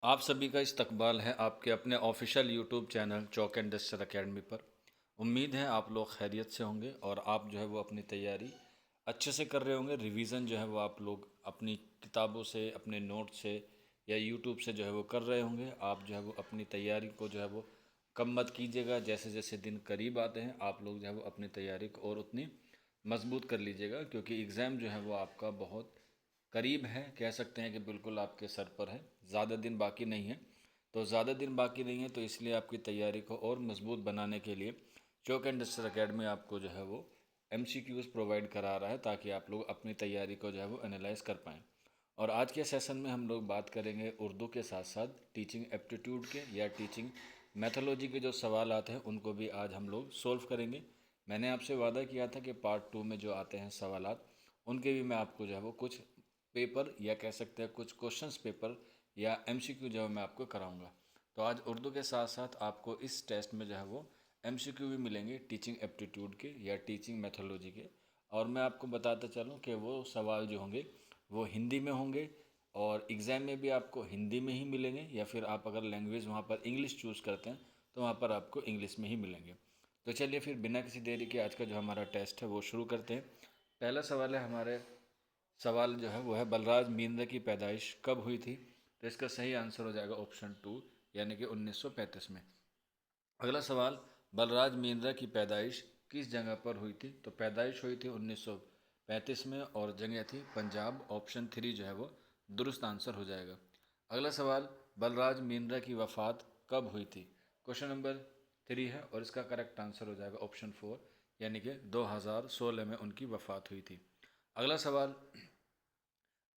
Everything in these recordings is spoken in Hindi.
आप सभी का इस्तकबाल है आपके अपने official YouTube channel chalk and duster academy पर। उम्मीद है आप लोग खैरियत से होंगे और आप जो है वो अपनी तैयारी अच्छे से कर रहे होंगे। रिवीजन जो है वो आप लोग अपनी किताबों से, अपने नोट से या यूट्यूब से जो है वो कर रहे होंगे। आप जो है वो अपनी तैयारी को जो है वो कम मत कीजिएगा। जैसे जैसे दिन करीब आते हैं आप लोग जो है वो अपनी तैयारी को और उतनी मजबूत कर लीजिएगा, क्योंकि एग्ज़ाम जो है वो आपका बहुत करीब है। कह सकते हैं कि बिल्कुल आपके सर पर है, ज़्यादा दिन बाकी नहीं है। तो ज़्यादा दिन बाकी नहीं है तो इसलिए आपकी तैयारी को और मजबूत बनाने के लिए चौक एंड डस्टर अकेडमी आपको जो है वो MCQs प्रोवाइड करा रहा है, ताकि आप लोग अपनी तैयारी को जो है वो एनालाइज कर पाएँ। और आज के सेशन में हम लोग बात करेंगे उर्दू के साथ साथ टीचिंग एप्टीट्यूड के या टीचिंग मैथोलॉजी के जो सवाल आते हैं उनको भी आज हम लोग सोल्व करेंगे। मैंने आपसे वादा किया था कि पार्ट 2 में जो आते हैं सवालात उनके भी मैं आपको जो है वो कुछ पेपर या कह सकते हैं कुछ क्वेश्चंस पेपर या MCQ जो है मैं आपको कराऊंगा। तो आज उर्दू के साथ साथ आपको इस टेस्ट में जो है वो MCQ भी मिलेंगे टीचिंग एप्टीट्यूड के या टीचिंग मैथोलॉजी के। और मैं आपको बताता चलूँ कि वो सवाल जो होंगे वो हिंदी में होंगे और एग्ज़ाम में भी आपको हिंदी में ही मिलेंगे, या फिर आप अगर लैंग्वेज वहाँ पर इंग्लिश चूज़ करते हैं तो वहाँ पर आपको इंग्लिश में ही मिलेंगे। तो चलिए फिर बिना किसी देरी के आज का जो हमारा टेस्ट है वो शुरू करते हैं। पहला सवाल है हमारे सवाल जो है वो है बलराज मीना की पैदाइश कब हुई थी। तो इसका सही आंसर हो जाएगा ऑप्शन 2, यानी कि 1935 में। अगला सवाल, बलराज मीना की पैदाइश किस जगह पर हुई थी। तो पैदाइश हुई थी 1935 में और जगह थी पंजाब। ऑप्शन 3 जो है वो दुरुस्त आंसर हो जाएगा। अगला सवाल, बलराज मीना की वफ़ात कब हुई थी। क्वेश्चन नंबर 3 है और इसका करेक्ट आंसर हो जाएगा ऑप्शन 4, यानी कि 2016 में उनकी वफ़ात हुई थी। अगला सवाल,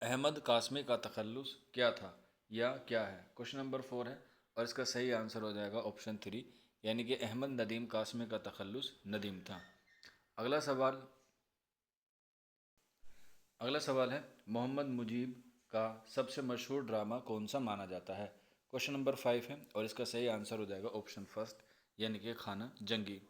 अहमद कासमी का तखल्लुस क्या था या क्या है। क्वेश्चन नंबर 4 है और इसका सही आंसर हो जाएगा ऑप्शन 3, यानी कि अहमद नदीम कासमी का तखल्लुस नदीम था। अगला सवाल अगला सवाल है, मोहम्मद मुजीब का सबसे मशहूर ड्रामा कौन सा माना जाता है। क्वेश्चन नंबर 5 है और इसका सही आंसर हो जाएगा ऑप्शन फर्स्ट, यानी कि खाना जंगी।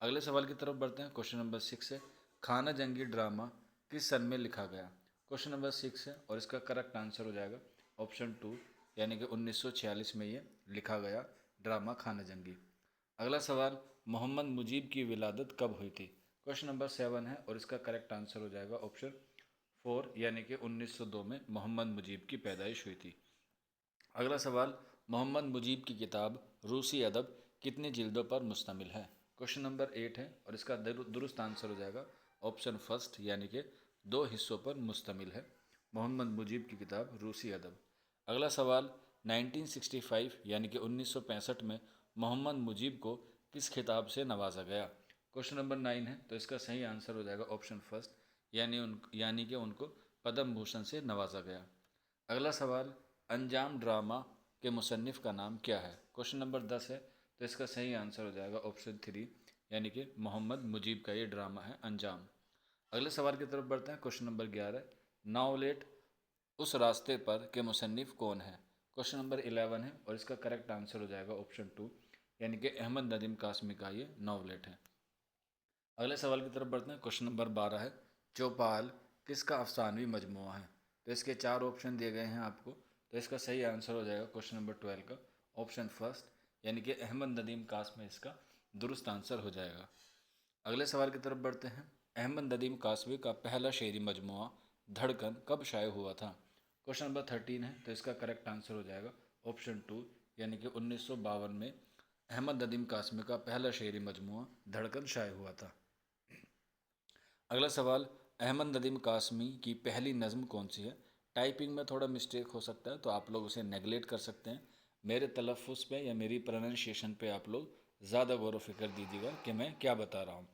अगले सवाल की तरफ बढ़ते हैं। क्वेश्चन नंबर 6 है, खाना जंगी ड्रामा किस सन में लिखा गया। क्वेश्चन नंबर 6 है और इसका करेक्ट आंसर हो जाएगा ऑप्शन 2, यानी कि 1946 में ये लिखा गया ड्रामा खाना जंगी। अगला सवाल, मोहम्मद मुजीब की विलादत कब हुई थी। क्वेश्चन नंबर 7 है और इसका करेक्ट आंसर हो जाएगा ऑप्शन 4, यानी कि 1902 में मोहम्मद मुजीब की पैदाइश हुई थी। अगला सवाल, मोहम्मद मुजीब की किताब रूसी अदब कितनी जिल्दों पर मुश्तमिल है। क्वेश्चन नंबर 8 है और इसका दुरुस्त आंसर हो जाएगा ऑप्शन फर्स्ट, यानी कि 2 हिस्सों पर मुश्तमिल है मोहम्मद मुजीब की किताब रूसी अदब। अगला सवाल, 1965 यानी कि 1965 में मोहम्मद मुजीब को किस खिताब से नवाजा गया। क्वेश्चन नंबर 9 है तो इसका सही आंसर हो जाएगा ऑप्शन फर्स्ट, यानी कि उनको पद्म भूषण से नवाजा गया। अगला सवाल, अंजाम ड्रामा के मुसन्निफ़ का नाम क्या है। क्वेश्चन नंबर 10 है तो इसका सही आंसर हो जाएगा ऑप्शन 3, यानी कि मोहम्मद मुजीब का ये ड्रामा है अंजाम। अगले सवाल की तरफ बढ़ते हैं। क्वेश्चन नंबर 11, नावलेट उस रास्ते पर के मुसन्निफ़ कौन है। क्वेश्चन नंबर 11 है और इसका करेक्ट आंसर हो जाएगा ऑप्शन 2, यानी कि अहमद नदीम कासमी का ये नावलेट है। अगले सवाल की तरफ बढ़ते हैं। क्वेश्चन नंबर 12 है, चौपाल किसका अफसानवी मजमूआ है। तो इसके 4 ऑप्शन दिए गए हैं आपको, तो इसका सही आंसर हो जाएगा क्वेश्चन नंबर 12 का ऑप्शन फर्स्ट, यानी कि अहमद नदीम कासमी इसका दुरुस्त आंसर हो जाएगा। अगले सवाल की तरफ बढ़ते हैं। अहमद नदीम कासमी का पहला शेरी मजमूआ धड़कन कब शाये हुआ था। क्वेश्चन नंबर 13 है तो इसका करेक्ट आंसर हो जाएगा ऑप्शन 2, यानी कि 1952 में अहमद नदीम कासमी का पहला शेरी मजमूआ धड़कन शाये हुआ था। अगला सवाल, अहमद नदीम कासमी की पहली नज़म कौन सी है। टाइपिंग में थोड़ा मिस्टेक हो सकता है तो आप लोग उसे नेगलेक्ट कर सकते हैं। मेरे तलफ़ुज़ पे या मेरी प्रोनाउंसिएशन पे आप लोग ज़्यादा गौर व फिक्र दीजिएगा कि मैं क्या बता रहा हूँ।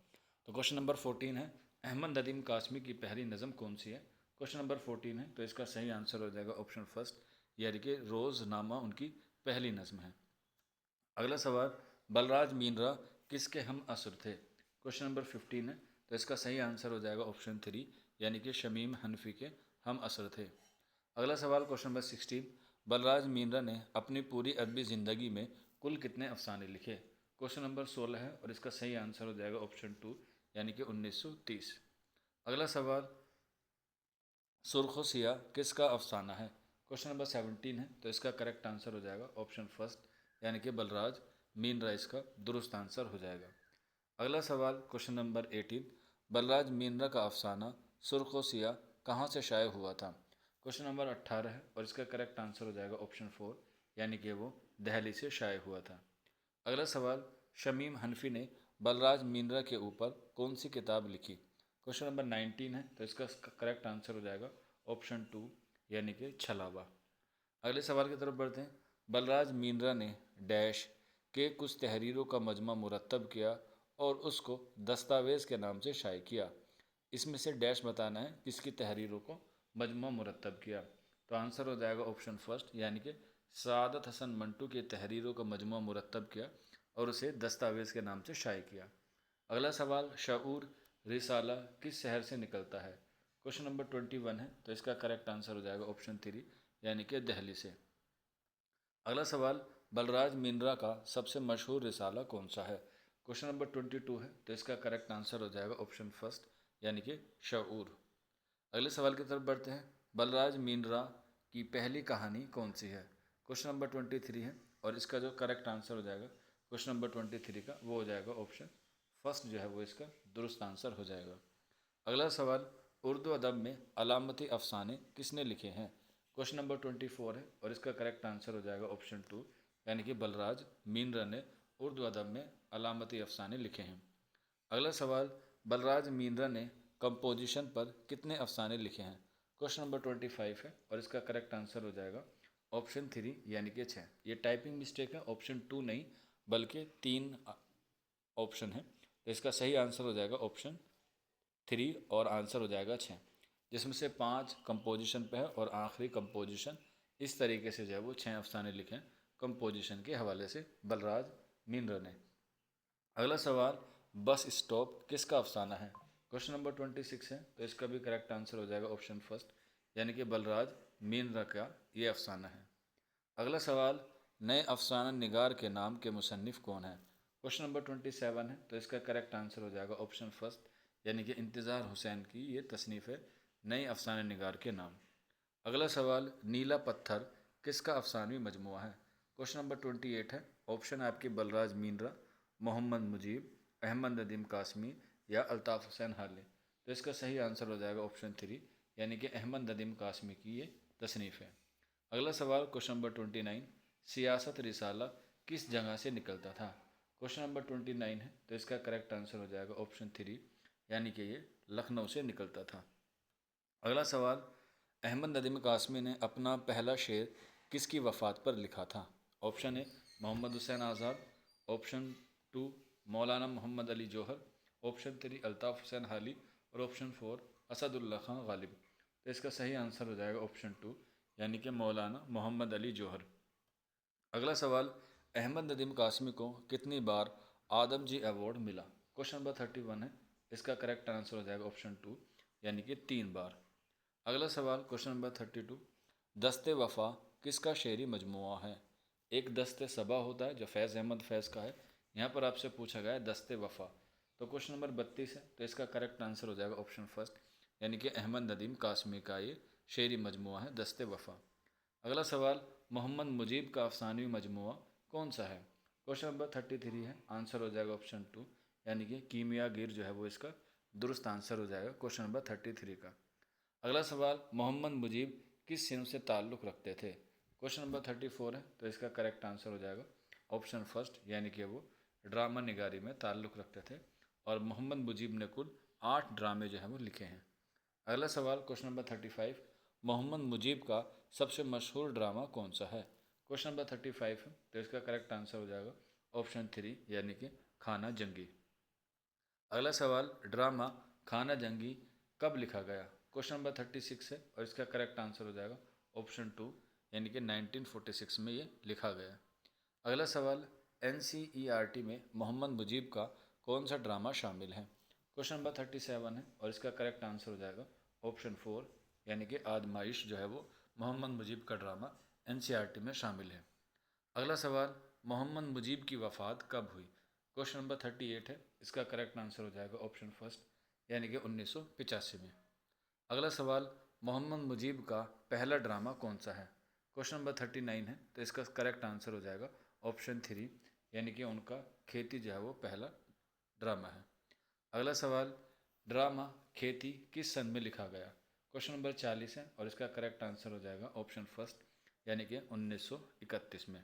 तो क्वेश्चन नंबर 14 है, अहमद नदीम कासमी की पहली नज़म कौन सी है। क्वेश्चन नंबर 14 है तो इसका सही आंसर हो जाएगा ऑप्शन फर्स्ट, यानी कि रोज़नामा उनकी पहली नज़म है। अगला सवाल, बलराज मीनरा किसके हम असर थे। क्वेश्चन नंबर 15 है तो इसका सही आंसर हो जाएगा ऑप्शन 3, यानी कि शमीम हनफी के हम असर थे। अगला सवाल क्वेश्चन नंबर 16, बलराज मीनरा ने अपनी पूरी अदबी ज़िंदगी में कुल कितने अफसाने लिखे। क्वेश्चन नंबर 16 है और इसका सही आंसर हो जाएगा ऑप्शन 2, यानी कि 1930। अगला सवाल, सुर्ख सियाह किसका अफसाना है। क्वेश्चन नंबर 17 है, तो इसका करेक्ट आंसर हो जाएगा ऑप्शन फर्स्ट यानी कि बलराज मीनरा इसका दुरुस्त आंसर हो जाएगा। अगला सवाल क्वेश्चन नंबर 18, बलराज मीनरा का अफसाना सुर्खोसिया कहाँ से शाये हुआ था? क्वेश्चन नंबर 18 है और इसका करेक्ट आंसर हो जाएगा ऑप्शन 4 यानी कि वो दिल्ली से शाये हुआ था। अगला सवाल, शमीम हनफी ने बलराज मीनरा के ऊपर कौन सी किताब लिखी? क्वेश्चन नंबर 19 है, तो इसका करेक्ट आंसर हो जाएगा ऑप्शन 2 यानी कि छलावा। अगले सवाल की तरफ बढ़ते हैं। बलराज मीनरा ने डैश के कुछ तहरीरों का मजमा मुरत्तब किया और उसको दस्तावेज़ के नाम से शाये किया। इसमें से डैश बताना है किसकी तहरीरों को मजमा मुरत्तब किया। तो आंसर हो जाएगा ऑप्शन फर्स्ट यानी कि सआदत हसन मंटू की तहरीरों का मजमा मुरत्तब किया और उसे दस्तावेज़ के नाम से शाये किया। अगला सवाल, शऊर रिसाला किस शहर से निकलता है? क्वेश्चन नंबर 21 है, तो इसका करेक्ट आंसर हो जाएगा ऑप्शन 3 यानी कि दिल्ली से। अगला सवाल, बलराज मीनरा का सबसे मशहूर रिसाला कौन सा है? क्वेश्चन नंबर 22 है, तो इसका करेक्ट आंसर हो जाएगा ऑप्शन फर्स्ट यानी कि शऊर। अगले सवाल की तरफ बढ़ते हैं। बलराज मीनरा की पहली कहानी कौन सी है? क्वेश्चन नंबर 23 है और इसका जो करेक्ट आंसर हो जाएगा क्वेश्चन नंबर 23 का वो हो जाएगा ऑप्शन फर्स्ट जो है वो इसका दुरुस्त आंसर हो जाएगा। अगला सवाल, उर्दू अदब में अलामती अफसाने किसने लिखे हैं? क्वेश्चन नंबर 24 है और इसका करेक्ट आंसर हो जाएगा ऑप्शन 2 यानी कि बलराज मीनरा ने उर्दू अदब में अलामती अफसाने लिखे हैं। अगला सवाल, बलराज मीनरा ने कंपोजिशन पर कितने अफसाने लिखे हैं? क्वेश्चन नंबर 25 है और इसका करेक्ट आंसर हो जाएगा ऑप्शन 3 यानी कि 6। ये टाइपिंग मिस्टेक है, ऑप्शन 2 नहीं बल्कि 3 ऑप्शन है, तो इसका सही आंसर हो जाएगा ऑप्शन 3 और आंसर हो जाएगा 6, जिसमें से 5 कंपोजिशन पे है और आखिरी कंपोजिशन। इस तरीके से जो है वो 6 अफसाने लिखे हैं कंपोजिशन के हवाले से बलराज मीनरा ने। अगला सवाल, बस स्टॉप किसका अफसाना है? क्वेश्चन नंबर 26 है, तो इसका भी करेक्ट आंसर हो जाएगा ऑप्शन फर्स्ट यानी कि बलराज मीनरा का ये अफसाना है। अगला सवाल, नए अफसाना निगार के नाम के मुसन्निफ कौन है? क्वेश्चन नंबर 27 है, तो इसका करेक्ट आंसर हो जाएगा ऑप्शन फर्स्ट यानी कि इंतज़ार हुसैन की ये तसनीफ़ है नए अफसाना निगार के नाम। अगला सवाल, नीला पत्थर किसका अफसानवी मजमुआ है? क्वेश्चन नंबर 28 है, ऑप्शन है आपकी बलराज मीनरा, मोहम्मद मुजीब, अहमद नदीम कासमी या अल्ताफ़ हुसैन हाली। तो इसका सही आंसर हो जाएगा ऑप्शन 3 यानी कि अहमद नदीम कासमी की ये तसनीफ़ है। अगला सवाल क्वेश्चन नंबर 29, सियासत रिसाला किस जगह से निकलता था? क्वेश्चन नंबर 29 है, तो इसका करेक्ट आंसर हो जाएगा ऑप्शन 3 यानी कि ये लखनऊ से निकलता था। अगला सवाल, अहमद नदीम कासमी ने अपना पहला शेर किसकी वफ़ात पर लिखा था? Option A Mohammad Hussain Azad, option 2 Maulana Mohammad Ali Jauhar, option 3 Altaf Hussain Hali और ऑप्शन 4 असदुल्ला खां गालिब। तो इसका सही आंसर हो जाएगा ऑप्शन 2 यानी कि मौलाना मोहम्मद अली जौहर। अगला सवाल, अहमद नदीम कासमी को कितनी बार आदमजी अवार्ड मिला? क्वेश्चन नंबर 31 है, इसका करेक्ट आंसर हो जाएगा ऑप्शन 2 यानी कि 3 बार। अगला सवाल क्वेश्चन नंबर 32, दस्ते वफ़ा किसका शेरी मजमुआ है? एक दस्ते सबा होता है जो फैज़ अहमद फैज़ का है, यहाँ पर आपसे पूछा गया है दस्ते वफ़ा। तो क्वेश्चन नंबर 32 है, तो इसका करेक्ट आंसर हो जाएगा ऑप्शन फर्स्ट यानी कि अहमद नदीम कासमी का ये शेरी मजमुआ है दस्ते वफ़ा। अगला सवाल, मोहम्मद मुजीब का अफसानवी मजमुआ कौन सा है? क्वेश्चन नंबर 33 है, आंसर हो जाएगा ऑप्शन 2 यानी कि कीमिया गिर जो है वो इसका दुरुस्त आंसर हो जाएगा क्वेश्चन नंबर 33 का। अगला सवाल, मोहम्मद मुजीब किस सिंह से ताल्लुक़ रखते थे? क्वेश्चन नंबर 34 है, तो इसका करेक्ट आंसर हो जाएगा ऑप्शन फर्स्ट यानी कि वो ड्रामा निगारी में ताल्लुक़ रखते थे और मोहम्मद मुजीब ने कुल 8 ड्रामे जो हैं वो लिखे हैं। अगला सवाल क्वेश्चन नंबर 35, मोहम्मद मुजीब का सबसे मशहूर ड्रामा कौन सा है? क्वेश्चन नंबर 35 है, तो इसका करेक्ट आंसर हो जाएगा ऑप्शन 3 यानी कि खाना जंगी। अगला सवाल, ड्रामा खाना जंगी कब लिखा गया? क्वेश्चन नंबर 36 है और इसका करेक्ट आंसर हो जाएगा ऑप्शन 2 यानी कि 1946 में ये लिखा गया। अगला सवाल, NCERT में मोहम्मद मुजीब का कौन सा ड्रामा शामिल है? क्वेश्चन नंबर 37 है और इसका करेक्ट आंसर हो जाएगा ऑप्शन 4 यानी कि आजमाइश जो है वो मोहम्मद मुजीब का ड्रामा NCERT में शामिल है। अगला सवाल, मोहम्मद मुजीब की वफ़ात कब हुई? क्वेश्चन नंबर 38 है, इसका करेक्ट आंसर हो जाएगा ऑप्शन फर्स्ट यानी कि 1985 में। अगला सवाल, मोहम्मद मुजीब का पहला ड्रामा कौन सा है? क्वेश्चन नंबर 39 है, तो इसका करेक्ट आंसर हो जाएगा ऑप्शन 3, यानी कि उनका खेती जो है वो पहला ड्रामा है। अगला सवाल, ड्रामा खेती किस सन में लिखा गया? क्वेश्चन नंबर 40 है और इसका करेक्ट आंसर हो जाएगा ऑप्शन फर्स्ट, यानी कि 1931 में।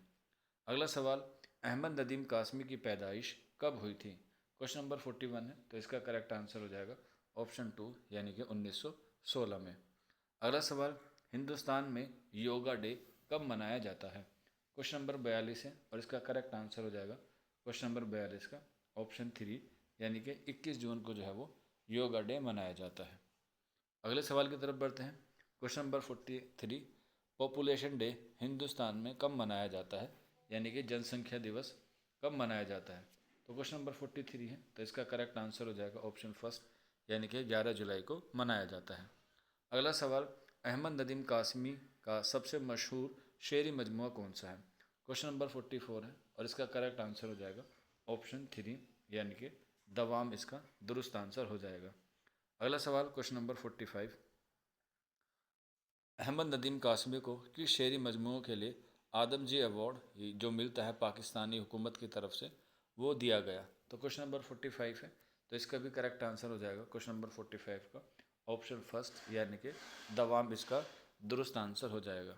अगला सवाल, अहमद नदीम कासमी की पैदाइश कब हुई थी? क्वेश्चन नंबर 41 है, तो इसका करेक्ट आंसर हो जाएगा ऑप्शन 2, यानी कि 1916 में। अगला सवाल, हिंदुस्तान में योगा डे कब मनाया जाता है? क्वेश्चन नंबर 42 है और इसका करेक्ट आंसर हो जाएगा क्वेश्चन नंबर 42 का ऑप्शन 3, यानी कि 21 जून को जो है वो योगा डे मनाया जाता है। अगले सवाल की तरफ बढ़ते हैं। Question number 43, population day Hindustan में कब मनाया जाता है, यानी कि जनसंख्या दिवस कब मनाया जाता है? तो क्वेश्चन नंबर 43 है, तो इसका करेक्ट आंसर हो जाएगा ऑप्शन फर्स्ट, यानी कि 11 जुलाई को मनाया जाता है। अगला सवाल, अहमद नदीम कासमी का सबसे मशहूर शेरी मजमूआ कौन सा है? क्वेश्चन नंबर 44 है और इसका करेक्ट आंसर हो जाएगा ऑप्शन 3, यानी कि दवाम इसका दुरुस्त आंसर हो जाएगा। अगला सवाल, क्वेश्चन नंबर 45, अहमद नदीम कासमी को किस शेरी मजमूओं के लिए आदमजी अवार्ड जो मिलता है पाकिस्तानी हुकूमत की तरफ से वो दिया गया? तो क्वेश्चन नंबर 45 है, तो इसका भी करेक्ट आंसर हो जाएगा क्वेश्चन नंबर 45 का ऑप्शन फर्स्ट, यानी कि दवाम इसका दुरुस्त आंसर हो जाएगा।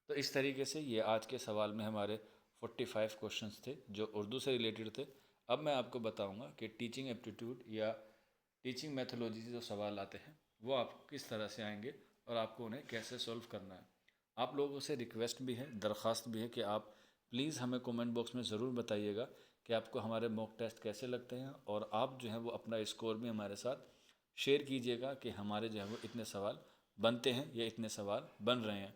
तो इस तरीके से ये आज के सवाल में हमारे 45 क्वेश्चंस थे जो उर्दू से रिलेटेड थे। अब मैं आपको बताऊंगा कि टीचिंग एप्टीट्यूड या टीचिंग मैथोलॉजी से जो सवाल आते हैं वो आपको किस तरह से आएंगे और आपको उन्हें कैसे सॉल्व करना है। आप लोगों से रिक्वेस्ट भी है, दरख्वास्त भी है कि आप प्लीज़ हमें कमेंट बॉक्स में ज़रूर बताइएगा कि आपको हमारे मॉक टेस्ट कैसे लगते हैं, और आप जो है वो अपना स्कोर भी हमारे साथ शेयर कीजिएगा कि हमारे जो है वो इतने सवाल बनते हैं या इतने सवाल बन रहे हैं।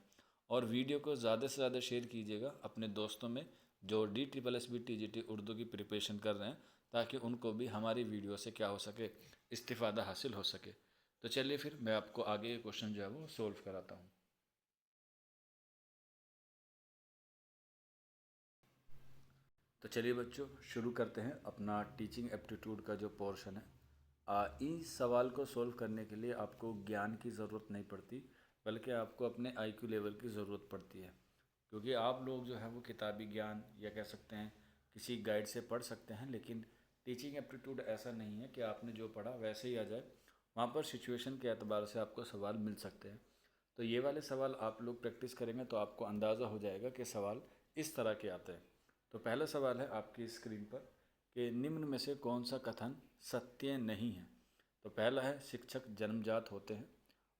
और वीडियो को ज़्यादा से ज़्यादा शेयर कीजिएगा अपने दोस्तों में जो DSSB TGT उर्दू की प्रिपरेशन कर रहे हैं, ताकि उनको भी हमारी वीडियो से क्या हो सके, इस्तिफ़ादा हासिल हो सके। तो चलिए फिर मैं आपको आगे के क्वेश्चन जो है वो सोल्व कराता हूँ। तो चलिए बच्चों, शुरू करते हैं अपना टीचिंग एप्टीट्यूड का जो पोर्शन है। इस सवाल को सोल्व करने के लिए आपको ज्ञान की ज़रूरत नहीं पड़ती, बल्कि आपको अपने IQ लेवल की ज़रूरत पड़ती है। क्योंकि आप लोग जो है वो किताबी ज्ञान या कह सकते हैं किसी गाइड से पढ़ सकते हैं, लेकिन टीचिंग एप्टीट्यूड ऐसा नहीं है कि आपने जो पढ़ा वैसे ही आ जाए। वहाँ पर सिचुएशन के एतबार से आपको सवाल मिल सकते हैं। तो ये वाले सवाल आप लोग प्रैक्टिस करेंगे तो आपको अंदाज़ा हो जाएगा कि सवाल इस तरह के आते हैं। तो पहला सवाल है आपकी स्क्रीन पर कि निम्न में से कौन सा कथन सत्य नहीं है? तो पहला है शिक्षक जन्मजात होते हैं।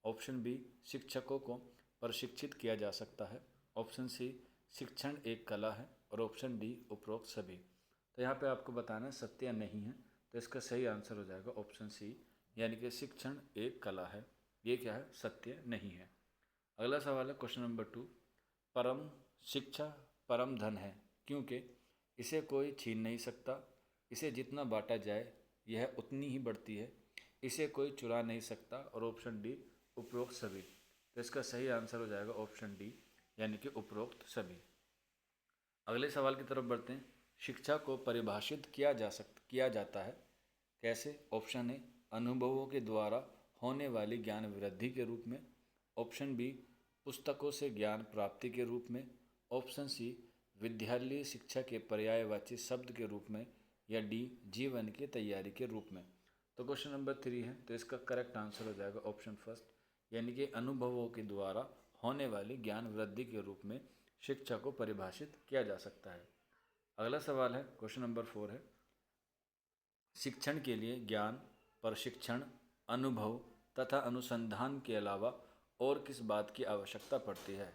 ऑप्शन बी, शिक्षकों को प्रशिक्षित किया जा सकता है। ऑप्शन सी, शिक्षण एक कला है। और ऑप्शन डी, उपरोक्त सभी। तो यहाँ पे आपको बताना है सत्य नहीं है, तो इसका सही आंसर हो जाएगा ऑप्शन सी, यानी कि शिक्षण एक कला है। ये क्या है? सत्य नहीं है। अगला सवाल है क्वेश्चन नंबर 2, परम शिक्षा परम धन है क्योंकि इसे कोई छीन नहीं सकता, इसे जितना बांटा जाए यह उतनी ही बढ़ती है, इसे कोई चुरा नहीं सकता। और ऑप्शन डी, उपरोक्त सभी। तो इसका सही आंसर हो जाएगा ऑप्शन डी, यानी कि उपरोक्त सभी। अगले सवाल की तरफ बढ़ते हैं। शिक्षा को परिभाषित किया जाता है कैसे? ऑप्शन ए, अनुभवों के द्वारा होने वाली ज्ञान वृद्धि के रूप में। ऑप्शन बी, पुस्तकों से ज्ञान प्राप्ति के रूप में। ऑप्शन सी, विद्यालय शिक्षा के पर्यायवाची शब्द के रूप में। या डी, जीवन की तैयारी के रूप में। तो क्वेश्चन नंबर 3 है, तो इसका करेक्ट आंसर हो जाएगा ऑप्शन फर्स्ट, यानी कि अनुभवों के द्वारा होने वाली ज्ञान वृद्धि के रूप में शिक्षा को परिभाषित किया जा सकता है। अगला सवाल है क्वेश्चन नंबर 4 है, शिक्षण के लिए ज्ञान, प्रशिक्षण, अनुभव तथा अनुसंधान के अलावा और किस बात की आवश्यकता पड़ती है?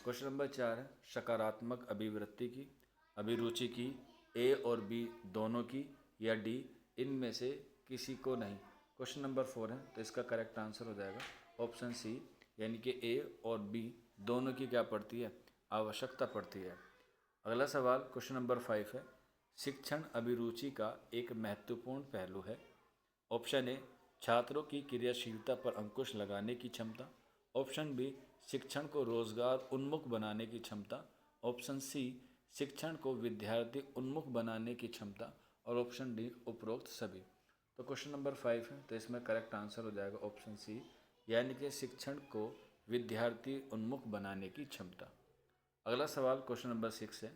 क्वेश्चन नंबर 4 है, सकारात्मक अभिवृत्ति की, अभिरुचि की, ए और बी दोनों की, या डी, इनमें से किसी को नहीं। क्वेश्चन नंबर 4 है, तो इसका करेक्ट आंसर हो जाएगा ऑप्शन सी, यानी कि ए और बी दोनों की क्या पड़ती है? आवश्यकता पड़ती है। अगला सवाल क्वेश्चन नंबर 5 है, शिक्षण अभिरुचि का एक महत्वपूर्ण पहलू है। ऑप्शन ए, छात्रों की क्रियाशीलता पर अंकुश लगाने की क्षमता। ऑप्शन बी, शिक्षण को रोजगार उन्मुख बनाने की क्षमता। ऑप्शन सी, शिक्षण को विद्यार्थी उन्मुख बनाने की क्षमता। और ऑप्शन डी, उपरोक्त सभी। तो क्वेश्चन नंबर 5 है, तो इसमें करेक्ट आंसर हो जाएगा ऑप्शन सी, यानी कि शिक्षण को विद्यार्थी उन्मुख बनाने की क्षमता। अगला सवाल क्वेश्चन नंबर 6 है,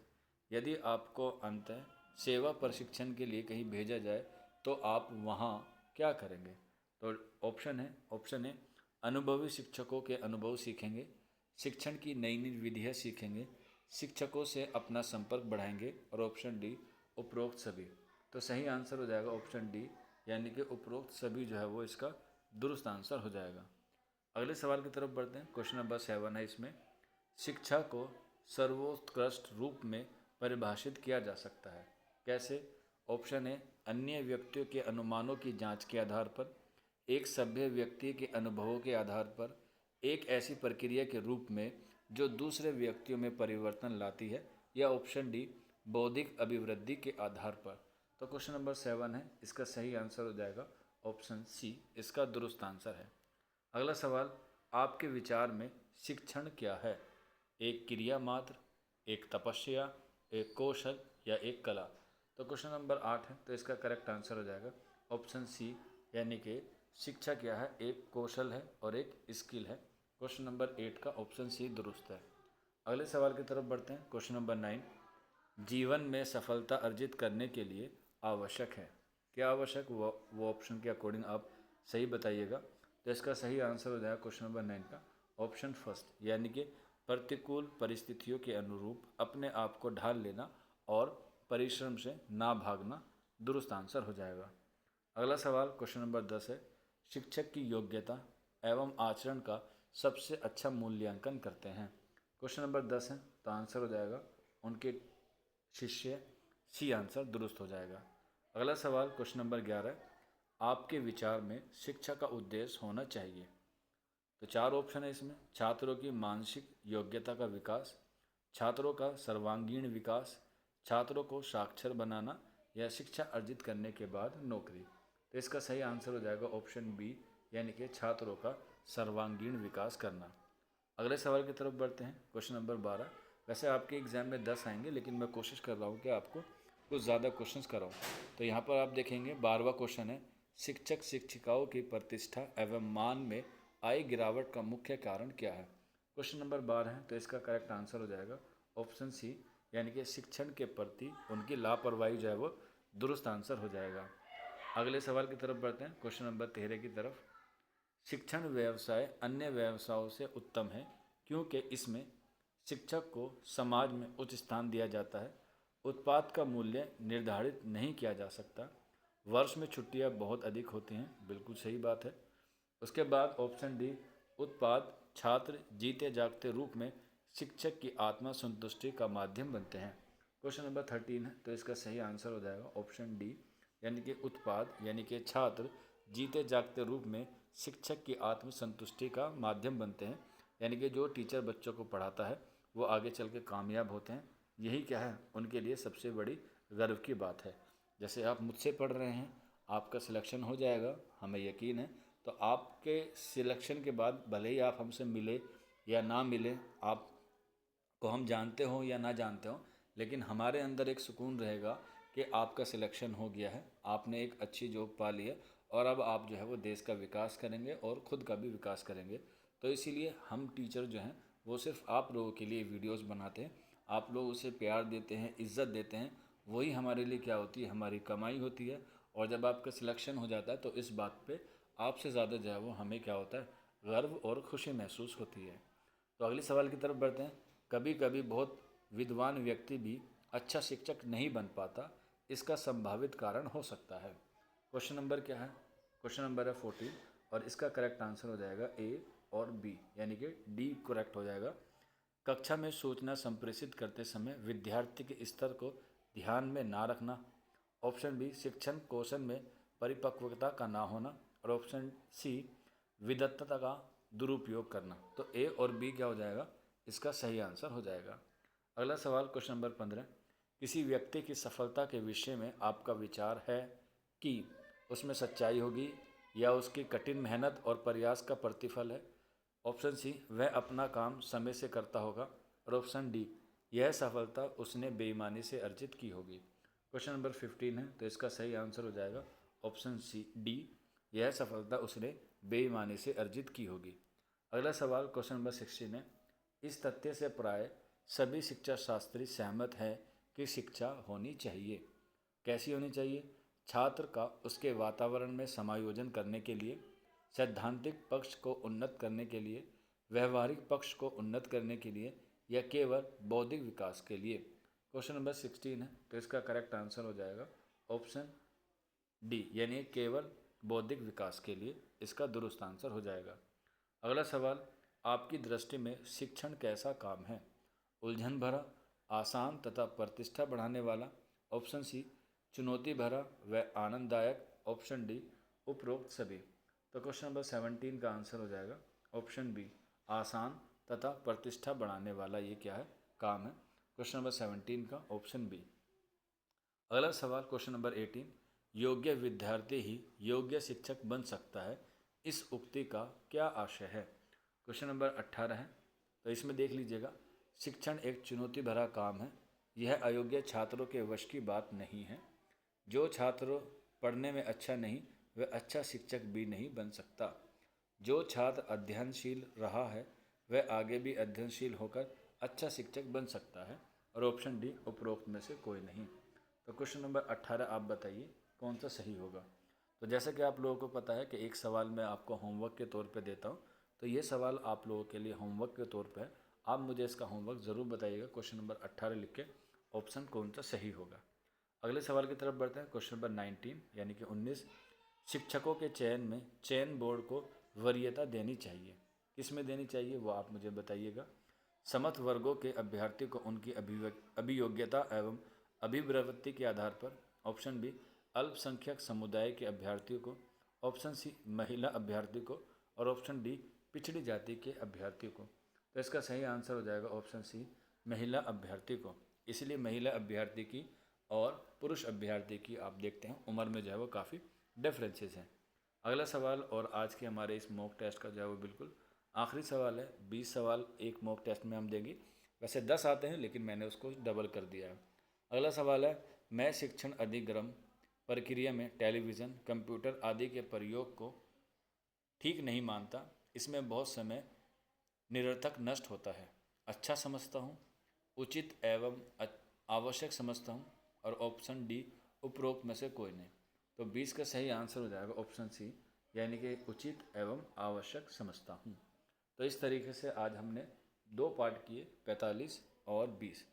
यदि आपको अंतः सेवा प्रशिक्षण के लिए कहीं भेजा जाए तो आप वहाँ क्या करेंगे? तो ऑप्शन है अनुभवी शिक्षकों के अनुभव सीखेंगे, शिक्षण की नई नई विधियाँ सीखेंगे, शिक्षकों से अपना संपर्क बढ़ाएंगे, और ऑप्शन डी उपरोक्त सभी। तो सही आंसर हो जाएगा ऑप्शन डी, यानी कि उपरोक्त सभी जो है वो इसका दुरुस्त आंसर हो जाएगा। अगले सवाल की तरफ बढ़ते हैं। क्वेश्चन नंबर 7 है इसमें, शिक्षा को सर्वोत्कृष्ट रूप में परिभाषित किया जा सकता है, कैसे? ऑप्शन है अन्य व्यक्तियों के अनुमानों की जांच के आधार पर, एक सभ्य व्यक्ति के अनुभवों के आधार पर, एक ऐसी प्रक्रिया के रूप में जो दूसरे व्यक्तियों में परिवर्तन लाती है, या ऑप्शन डी बौद्धिक अभिवृद्धि के आधार पर। तो क्वेश्चन नंबर 7 है, इसका सही आंसर हो जाएगा ऑप्शन सी, इसका दुरुस्त आंसर है। अगला सवाल, आपके विचार में शिक्षण क्या है? एक क्रिया मात्र, एक तपस्या, एक कौशल, या एक कला? तो क्वेश्चन नंबर 8 है, तो इसका करेक्ट आंसर हो जाएगा ऑप्शन सी, यानी कि शिक्षा क्या है, एक कौशल है और एक स्किल है। क्वेश्चन नंबर 8 का ऑप्शन सी दुरुस्त है। अगले सवाल की तरफ बढ़ते हैं। क्वेश्चन नंबर 9, जीवन में सफलता अर्जित करने के लिए आवश्यक है, क्या आवश्यक? वो ऑप्शन के अकॉर्डिंग आप सही बताइएगा। तो इसका सही आंसर हो जाएगा क्वेश्चन नंबर 9 का ऑप्शन फर्स्ट, यानी कि प्रतिकूल परिस्थितियों के अनुरूप अपने आप को ढाल लेना और परिश्रम से ना भागना दुरुस्त आंसर हो जाएगा। अगला सवाल क्वेश्चन नंबर 10 है, शिक्षक की योग्यता एवं आचरण का सबसे अच्छा मूल्यांकन करते हैं। क्वेश्चन नंबर 10 है, तो आंसर हो जाएगा उनके शिष्य, सी आंसर दुरुस्त हो जाएगा। अगला सवाल क्वेश्चन नंबर 11, आपके विचार में शिक्षा का उद्देश्य होना चाहिए? तो 4 ऑप्शन है इसमें, छात्रों की मानसिक योग्यता का विकास, छात्रों का सर्वांगीण विकास, छात्रों को साक्षर बनाना, या शिक्षा अर्जित करने के बाद नौकरी। तो इसका सही आंसर हो जाएगा ऑप्शन बी, यानी कि छात्रों का सर्वांगीण विकास करना। अगले सवाल की तरफ बढ़ते हैं। क्वेश्चन नंबर 12, वैसे आपके एग्जाम में 10 आएंगे, लेकिन मैं कोशिश कर रहा हूँ कि आपको कुछ ज़्यादा क्वेश्चंस कराऊँ। तो यहाँ पर आप देखेंगे 12वां क्वेश्चन है, शिक्षक शिक्षिकाओं की प्रतिष्ठा एवं मान में आई गिरावट का मुख्य कारण क्या है? क्वेश्चन नंबर 12 है, तो इसका करेक्ट आंसर हो जाएगा ऑप्शन सी, यानी कि शिक्षण के प्रति उनकी लापरवाही जो है वो दुरुस्त आंसर हो जाएगा। अगले सवाल की तरफ बढ़ते हैं। क्वेश्चन नंबर 13 की तरफ, शिक्षण व्यवसाय अन्य व्यवसायों से उत्तम है क्योंकि इसमें शिक्षक को समाज में उच्च स्थान दिया जाता है, उत्पाद का मूल्य निर्धारित नहीं किया जा सकता, वर्ष में छुट्टियां बहुत अधिक होती हैं, बिल्कुल सही बात है। उसके बाद ऑप्शन डी उत्पाद छात्र जीते जागते रूप में शिक्षक की आत्मा संतुष्टि का माध्यम बनते हैं। क्वेश्चन नंबर 13 है, तो इसका सही आंसर हो जाएगा ऑप्शन डी, यानी कि उत्पाद यानी कि छात्र जीते जागते रूप में शिक्षक की आत्म संतुष्टि का माध्यम बनते हैं, यानी कि जो टीचर बच्चों को पढ़ाता है वो आगे चल के कामयाब होते हैं। यही क्या है उनके लिए सबसे बड़ी गर्व की बात है। जैसे आप मुझसे पढ़ रहे हैं, आपका सिलेक्शन हो जाएगा, हमें यकीन है। तो आपके सिलेक्शन के बाद भले ही आप हमसे मिले या ना मिले, आपको हम जानते हो या ना जानते हो, लेकिन हमारे अंदर एक सुकून रहेगा कि आपका सिलेक्शन हो गया है, आपने एक अच्छी जॉब पा ली है, और अब आप जो है वो देश का विकास करेंगे और ख़ुद का भी विकास करेंगे। तो इसीलिए हम टीचर जो हैं वो सिर्फ आप लोगों के लिए वीडियोस बनाते हैं, आप लोग उसे प्यार देते हैं, इज़्ज़त देते हैं, वही हमारे लिए क्या होती है, हमारी कमाई होती है। और जब आपका सिलेक्शन हो जाता है तो इस बात पे आपसे ज़्यादा जो है वो हमें क्या होता है, गर्व और खुशी महसूस होती है। तो अगले सवाल की तरफ बढ़ते हैं। कभी कभी बहुत विद्वान व्यक्ति भी अच्छा शिक्षक नहीं बन पाता, इसका संभावित कारण हो सकता है। क्वेश्चन नंबर क्या है? क्वेश्चन नंबर है 14, और इसका करेक्ट आंसर हो जाएगा ए और बी, यानी कि डी करेक्ट हो जाएगा। कक्षा में सूचना संप्रेषित करते समय विद्यार्थी के स्तर को ध्यान में ना रखना, ऑप्शन बी शिक्षण कौशल में परिपक्वता का ना होना, और ऑप्शन सी विदग्धता का दुरुपयोग करना। तो ए और बी क्या हो जाएगा, इसका सही आंसर हो जाएगा। अगला सवाल क्वेश्चन नंबर 15, किसी व्यक्ति की सफलता के विषय में आपका विचार है कि उसमें सच्चाई होगी या उसकी कठिन मेहनत और प्रयास का प्रतिफल है। ऑप्शन सी वह अपना काम समय से करता होगा, और ऑप्शन डी यह सफलता उसने बेईमानी से अर्जित की होगी। क्वेश्चन नंबर 15 है, तो इसका सही आंसर हो जाएगा ऑप्शन सी डी, यह सफलता उसने बेईमानी से अर्जित की होगी। अगला सवाल क्वेश्चन नंबर 16 है, इस तथ्य से प्राय सभी शिक्षा शास्त्री सहमत हैं कि शिक्षा होनी चाहिए। कैसी होनी चाहिए? छात्र का उसके वातावरण में समायोजन करने के लिए, सैद्धांतिक पक्ष को उन्नत करने के लिए, व्यवहारिक पक्ष को उन्नत करने के लिए, या केवल बौद्धिक विकास के लिए। क्वेश्चन नंबर 16 है, तो इसका करेक्ट आंसर हो जाएगा ऑप्शन डी, यानी केवल बौद्धिक विकास के लिए इसका दुरुस्त आंसर हो जाएगा। अगला सवाल, आपकी दृष्टि में शिक्षण कैसा काम है? उलझन भरा, आसान तथा प्रतिष्ठा बढ़ाने वाला, ऑप्शन सी चुनौती भरा व आनंददायक, ऑप्शन डी उपरोक्त सभी। तो क्वेश्चन नंबर 17 का आंसर हो जाएगा ऑप्शन बी, आसान तथा प्रतिष्ठा बढ़ाने वाला ये क्या है? काम है। क्वेश्चन नंबर 17 का ऑप्शन बी। अगला सवाल क्वेश्चन नंबर 18, योग्य विद्यार्थी ही योग्य शिक्षक बन सकता है, इस उक्ति का क्या आशय है? क्वेश्चन नंबर 18 है, तो इसमें देख लीजिएगा, शिक्षण एक चुनौती भरा काम है, यह अयोग्य छात्रों के वश की बात नहीं है। जो छात्र पढ़ने में अच्छा नहीं वह अच्छा शिक्षक भी नहीं बन सकता। जो छात्र अध्ययनशील रहा है वह आगे भी अध्ययनशील होकर अच्छा शिक्षक बन सकता है, और ऑप्शन डी उपरोक्त में से कोई नहीं। तो क्वेश्चन नंबर 18 आप बताइए कौन सा सही होगा। तो जैसा कि आप लोगों को पता है कि एक सवाल मैं आपको होमवर्क के तौर पे देता हूँ, तो ये सवाल आप लोगों के लिए होमवर्क के तौर पे है। आप मुझे इसका होमवर्क ज़रूर बताइएगा, क्वेश्चन नंबर 18 लिख के ऑप्शन कौन सा सही होगा। अगले सवाल की तरफ बढ़ते हैं, क्वेश्चन नंबर 19 यानी कि 19, शिक्षकों के चयन में चयन बोर्ड को वरीयता देनी चाहिए, किस में देनी चाहिए वो आप मुझे बताइएगा। समस्त वर्गों के अभ्यर्थी को उनकी अभियोग्यता एवं अभिप्रवृत्ति के आधार पर, ऑप्शन बी अल्पसंख्यक समुदाय के अभ्यर्थियों को, ऑप्शन सी महिला अभ्यर्थी को, और ऑप्शन डी पिछड़ी जाति के अभ्यर्थियों को। तो इसका सही आंसर हो जाएगा ऑप्शन सी महिला अभ्यर्थी को। इसलिए महिला अभ्यर्थी की और पुरुष अभ्यर्थी की आप देखते हैं उम्र में जो है वो काफ़ी डिफरेंसेस हैं। अगला सवाल, और आज के हमारे इस मॉक टेस्ट का जो है वो बिल्कुल आखिरी सवाल है। 20 सवाल एक मॉक टेस्ट में हम देंगे, वैसे 10 आते हैं लेकिन मैंने उसको डबल कर दिया है। अगला सवाल है, मैं शिक्षण अधिगम प्रक्रिया में टेलीविज़न, कंप्यूटर आदि के प्रयोग को ठीक नहीं मानता, इसमें बहुत समय निरर्थक नष्ट होता है, अच्छा समझता हूँ, उचित एवं आवश्यक समझता हूँ, और ऑप्शन डी उपरोक्त में से कोई नहीं। तो 20 का सही आंसर हो जाएगा ऑप्शन सी, यानी कि उचित एवं आवश्यक समझता हूँ। तो इस तरीके से आज हमने 2 पार्ट किए, 45 और 20।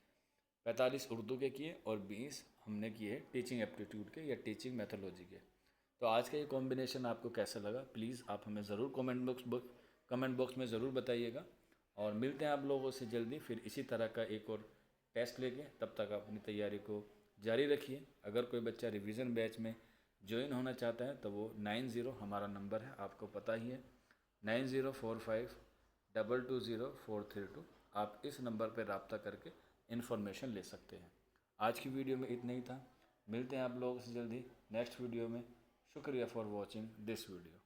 45 उर्दू के किए और 20 हमने किए टीचिंग एप्टीट्यूड के या टीचिंग मैथोलॉजी के। तो आज का ये कॉम्बिनेशन आपको कैसा लगा, प्लीज़ आप हमें ज़रूर कमेंट बॉक्स में ज़रूर बताइएगा। और मिलते हैं आप लोगों से जल्दी फिर इसी तरह का एक और टेस्ट लेके। तब तक आप अपनी तैयारी को जारी रखिए। अगर कोई बच्चा रिवीजन बैच में ज्वाइन होना चाहता है तो वो 90 हमारा नंबर है, आपको पता ही है, 9045220432। आप इस नंबर पर रब्ता करके इन्फॉर्मेशन ले सकते हैं। आज की वीडियो में इतना ही था, मिलते हैं आप लोगों से जल्दी नेक्स्ट वीडियो में। शुक्रिया फॉर वॉचिंग दिस वीडियो।